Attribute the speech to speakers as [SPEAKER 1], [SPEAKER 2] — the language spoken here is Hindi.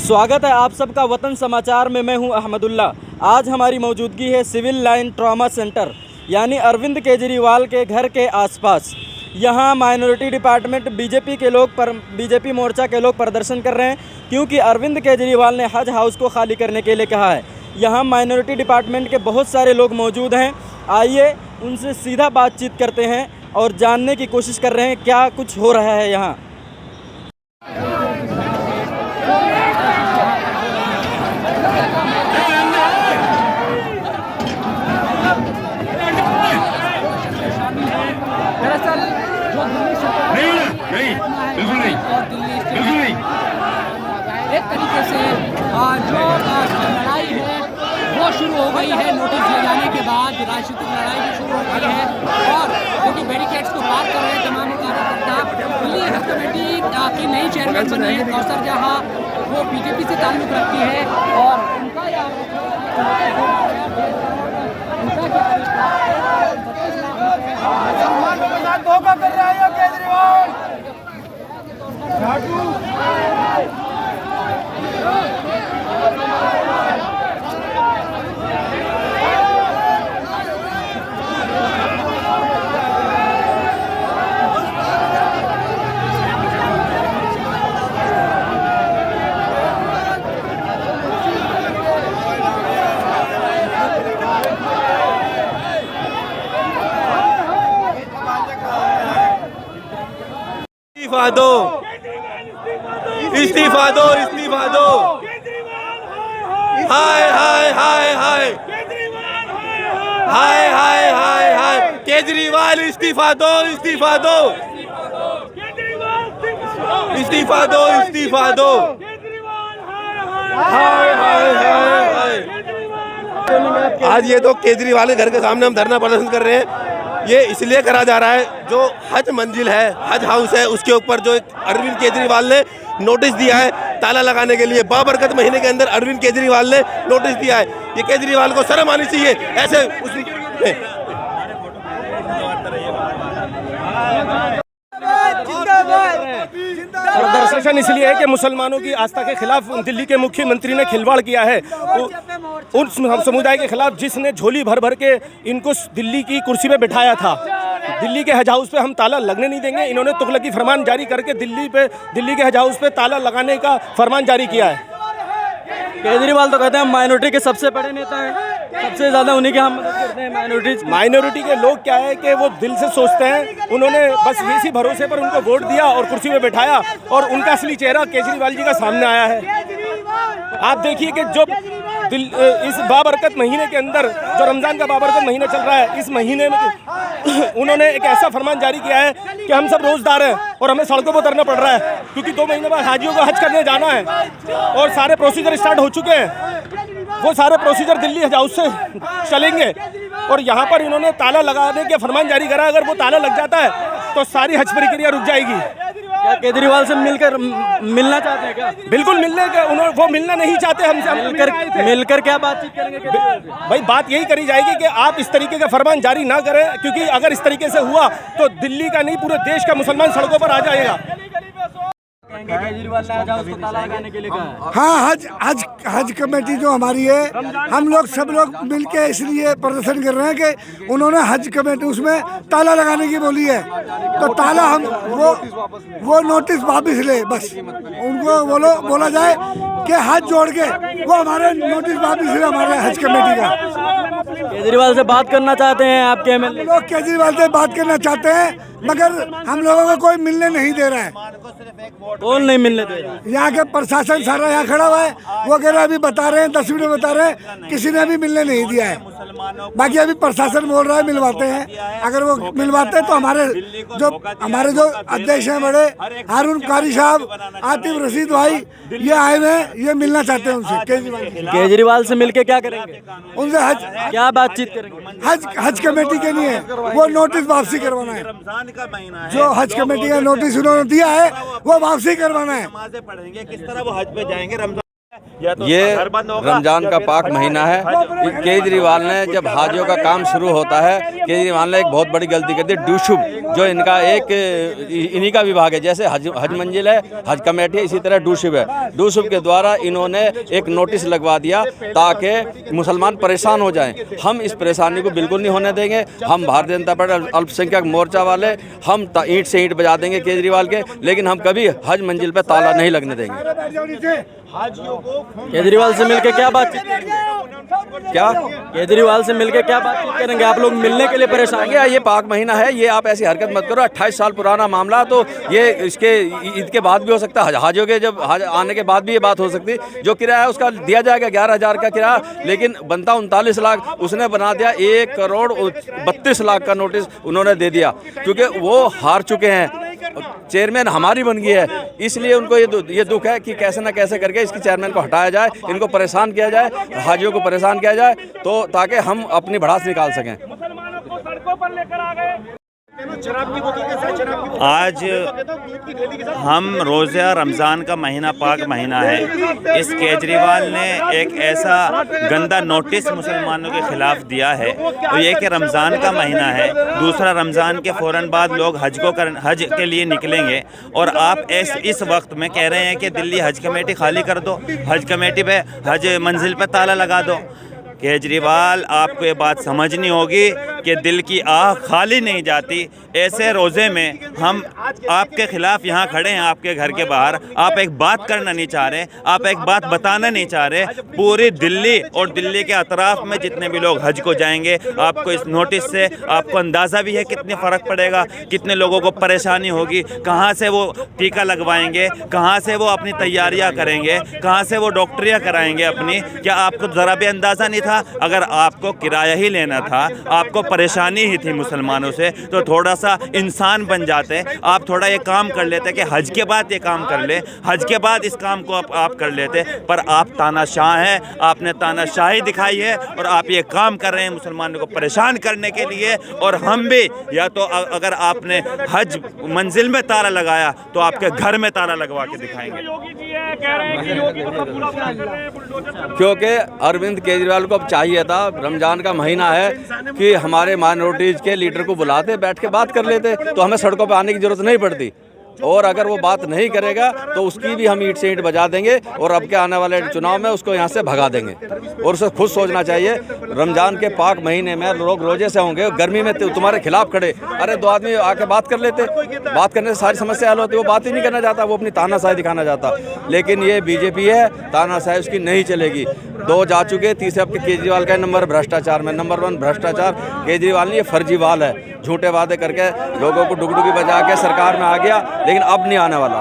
[SPEAKER 1] स्वागत है आप सबका वतन समाचार में। मैं हूं अहमदुल्ला। आज हमारी मौजूदगी है सिविल लाइन ट्रॉमा सेंटर यानी अरविंद केजरीवाल के घर के आसपास। यहां माइनॉरिटी डिपार्टमेंट बीजेपी मोर्चा के लोग प्रदर्शन कर रहे हैं क्योंकि अरविंद केजरीवाल ने हज हाउस को खाली करने के लिए कहा है। यहां माइनॉरिटी डिपार्टमेंट के बहुत सारे लोग मौजूद हैं। आइए उनसे सीधा बातचीत करते हैं और जानने की कोशिश कर रहे हैं क्या कुछ हो रहा है यहाँ।
[SPEAKER 2] एक तरीके से जो लड़ाई है वो शुरू हो गई है। नोटिस दिए जाने के बाद राजनीतिक लड़ाई भी शुरू हो गई है और क्योंकि बैरिकेड्स को पार कर रहे हैं तमाम कार्यकर्ता। दिल्ली हज कमेटी की नई चेयरमैन बनी है कौसर जहां, वो बीजेपी से ताल्लुक रखती है और उनका
[SPEAKER 3] धोखा कर रहा है केजरीवाल।
[SPEAKER 4] इस्तीफा दो, इस्तीफा दो, इस्तीफा दो। हाय हाय हाय हाय हाय हाय हाय हाय केजरीवाल इस्तीफा दो, इस्तीफा दो, इस्तीफा दो, इस्तीफा दो। हाय हाय हाय हाय। आज ये तो केजरीवाल के घर के सामने हम धरना प्रदर्शन कर रहे हैं। ये इसलिए करा जा रहा है, जो हज मंजिल है, हज हाउस है, उसके ऊपर जो अरविंद केजरीवाल ने नोटिस दिया है ताला लगाने के लिए। बाबरकत महीने के अंदर अरविंद केजरीवाल ने नोटिस दिया है। ये केजरीवाल को शर्म आनी चाहिए ऐसे
[SPEAKER 5] प्रदर्शन इसलिए है कि मुसलमानों की आस्था के खिलाफ दिल्ली के मुख्यमंत्री ने खिलवाड़ किया है उन समुदाय के खिलाफ जिसने झोली भर भर के इनको दिल्ली की कुर्सी पे बिठाया था। दिल्ली के हज हाउस पे हम ताला लगने नहीं देंगे। इन्होंने तुगलकी फरमान जारी करके दिल्ली के हज हाउस पे ताला लगाने का फरमान जारी किया है।
[SPEAKER 1] केजरीवाल तो कहते हैं माइनॉरिटी के सबसे बड़े नेता हैं, सबसे ज़्यादा उन्हीं की हम मदद करते हैं।
[SPEAKER 5] माइनॉरिटी के लोग क्या है कि वो दिल से सोचते हैं। उन्होंने बस इसी भरोसे पर उनको वोट दिया और कुर्सी पे बैठाया और उनका असली चेहरा केजरीवाल जी का सामने आया है। आप देखिए कि जो इस बाबरकत महीने के अंदर, जो रमज़ान का बाबरकत महीना चल रहा है, इस महीने में उन्होंने एक ऐसा फरमान जारी किया है कि हम सब रोजदार हैं और हमें सड़कों पर उतरना पड़ रहा है क्योंकि 2 महीने बाद हाजियों को हज करने जाना है और सारे प्रोसीजर स्टार्ट हो चुके हैं। वो सारे प्रोसीजर दिल्ली हज हाउस से चलेंगे और यहाँ पर इन्होंने ताला लगाने के फरमान जारी करा। अगर वो ताला लग जाता है तो सारी हज प्रक्रिया रुक जाएगी।
[SPEAKER 1] क्या केजरीवाल से मिलना चाहते हैं क्या?
[SPEAKER 5] बिल्कुल वो मिलना नहीं चाहते हमसे।
[SPEAKER 1] मिलकर क्या बातचीत करेंगे केजरीवाल से?
[SPEAKER 5] भाई बात यही करी जाएगी कि आप इस तरीके का फरमान जारी ना करें, क्योंकि अगर इस तरीके से हुआ तो दिल्ली का नहीं पूरे देश का मुसलमान सड़कों पर आ जाएगा।
[SPEAKER 1] केजरीवाल ने हज हाउस को ताला लगाने के लिए कहा है।
[SPEAKER 3] हाँ, हज कमेटी जो हमारी है, हम लोग सब लोग मिलके इसलिए प्रदर्शन कर रहे हैं कि उन्होंने हज कमेटी उसमें ताला लगाने की बोली है, तो ताला हम वो नोटिस वापस ले। बस उनको बोला जाए कि हाथ जोड़ के वो हमारे नोटिस वापस ले, हमारे हज कमेटी का।
[SPEAKER 1] केजरीवाल से बात करना चाहते हैं आपके एमएलए?
[SPEAKER 3] लोग केजरीवाल से बात करना चाहते हैं मगर हम लोगों को कोई मिलने नहीं दे रहा है।
[SPEAKER 1] कौन नहीं मिलने दे रहा?
[SPEAKER 3] यहाँ के प्रशासन सारा यहाँ खड़ा हुआ है। वो कह रहे अभी बता रहे हैं, तस्वीरें बता रहे हैं, किसी ने अभी मिलने नहीं दिया है। बाकी अभी प्रशासन बोल रहा है मिलवाते हैं। अगर वो मिलवाते हैं तो हमारे जो अध्यक्ष हैं बड़े हारून कारी साहब, आतिफ रशीद भाई, ये आए हुए हैं, ये मिलना चाहते हैं उनसे।
[SPEAKER 1] केजरीवाल से मिलके क्या करेंगे?
[SPEAKER 3] उनसे
[SPEAKER 1] क्या बातचीत करेंगे?
[SPEAKER 3] हज कमेटी के लिए वो नोटिस वापसी करवाना है।
[SPEAKER 4] रमजान का महीना है,
[SPEAKER 3] जो हज कमेटी का नोटिस उन्होंने दिया है वो वापसी करवाना है।
[SPEAKER 4] नमाज़ें पढ़ेंगे, किस तरह वो हज पे जाएंगे। रमजान
[SPEAKER 6] ये रमजान का पाक महीना है। केजरीवाल ने जब हाजियों का काम शुरू होता है, केजरीवाल ने एक बहुत बड़ी गलती कर दी। डूशुब जो इनका एक इन्हीं का विभाग है, जैसे हज मंजिल है, हज कमेटी है, इसी तरह डूशुब है। डूशुब के द्वारा इन्होंने एक नोटिस लगवा दिया ताकि मुसलमान परेशान हो जाएं। हम इस परेशानी को बिल्कुल नहीं होने देंगे। हम भारतीय जनता पार्टी अल्पसंख्यक मोर्चा वाले हम ईंट से ईंट बजा देंगे केजरीवाल के, लेकिन हम कभी हज मंजिल पर ताला नहीं लगने देंगे।
[SPEAKER 1] केजरीवाल से मिलके क्या बातचीत क्या केजरीवाल से मिलके क्या बातचीत करेंगे? आप लोग मिलने के लिए परेशान हैं?
[SPEAKER 6] ये पाक महीना है, ये आप ऐसी हरकत मत करो। 28 साल पुराना मामला, तो ये इसके ईद के बाद भी हो सकता है, हाजियों के जब आने के बाद भी ये बात हो सकती है। जो किराया है उसका दिया जाएगा 11,000 का किराया, लेकिन बनता 39 लाख, उसने बना दिया 1,32,00,000 का नोटिस उन्होंने दे दिया, क्योंकि वो हार चुके हैं। चेयरमैन हमारी बन गई है, इसलिए उनको ये दुख है कि कैसे ना कैसे करके इसकी चेयरमैन को हटाया जाए, इनको परेशान किया जाए, हाजियों को परेशान किया जाए, तो ताकि हम अपनी भड़ास निकाल सकें।
[SPEAKER 7] आज हम रोज़ा रमज़ान का महीना पाक महीना है। इस केजरीवाल ने एक ऐसा गंदा नोटिस मुसलमानों के ख़िलाफ़ दिया है। तो ये कि रमज़ान का महीना है, दूसरा रमज़ान के फ़ौरन बाद लोग हज के लिए निकलेंगे, और आप इस वक्त में कह रहे हैं कि दिल्ली हज कमेटी खाली कर दो, हज कमेटी पे हज मंजिल पे ताला लगा दो। केजरीवाल, आपको ये बात समझनी होगी कि दिल की आह खाली नहीं जाती। ऐसे रोज़े में हम आपके ख़िलाफ़ यहाँ खड़े हैं, आपके घर के बाहर। आप एक बात करना नहीं चाह रहे, आप एक बात बताना नहीं चाह रहे। पूरी दिल्ली और दिल्ली के अतराफ़ में जितने भी लोग हज को जाएंगे, आपको इस नोटिस से आपको अंदाज़ा भी है कितने फ़र्क पड़ेगा, कितने लोगों को परेशानी होगी, कहाँ से वो टीका लगवाएंगे, कहाँ से वो अपनी तैयारियाँ करेंगे, कहाँ से वो डॉक्टरियाँ कराएंगे अपनी। क्या आपको ज़रा भी अंदाज़ा नहीं था? अगर आपको किराया ही लेना था, आपको परेशानी ही थी मुसलमानों से, तो थोड़ा सा इंसान बन जाते। आप थोड़ा ये काम कर लेते कि हज के बाद ये काम कर ले, हज के बाद इस काम को आप कर लेते। पर आप तानाशाह हैं, आपने तानाशाही दिखाई है, और आप ये काम कर रहे हैं मुसलमानों को परेशान करने के लिए। और हम भी, या तो अगर आपने हज मंजिल में ताला लगाया तो आपके घर में ताला लगवा के दिखाएंगे।
[SPEAKER 6] क्योंकि अरविंद केजरीवाल को अब चाहिए था, रमज़ान का महीना है, कि हमारे माइनॉरिटीज़ के लीडर को बुलाते, बैठ के बात कर लेते, तो हमें सड़कों पर आने की ज़रूरत नहीं पड़ती। और अगर वो बात नहीं करेगा तो उसकी भी हम ईंट से ईंट बजा देंगे, और अब के आने वाले चुनाव में उसको यहाँ से भगा देंगे। और उसे खुद सोचना चाहिए, रमज़ान के पाक महीने में लोग रोजे से होंगे, गर्मी में तुम्हारे खिलाफ खड़े। अरे दो आदमी आके बात कर लेते, बात करने से सारी समस्या हल होती। वो बात ही नहीं करना चाहता, वो अपनी तानाशाही दिखाना चाहता। लेकिन ये बीजेपी है, तानाशाही उसकी नहीं चलेगी। 2 जा चुके, तीसरे अब केजरीवाल का नंबर भ्रष्टाचार में, नंबर 1 भ्रष्टाचार केजरीवाल। ये फर्जीवाल है, झूठे वादे करके लोगों को डुगडुगी बजा के सरकार में आ गया, लेकिन अब नहीं आने वाला।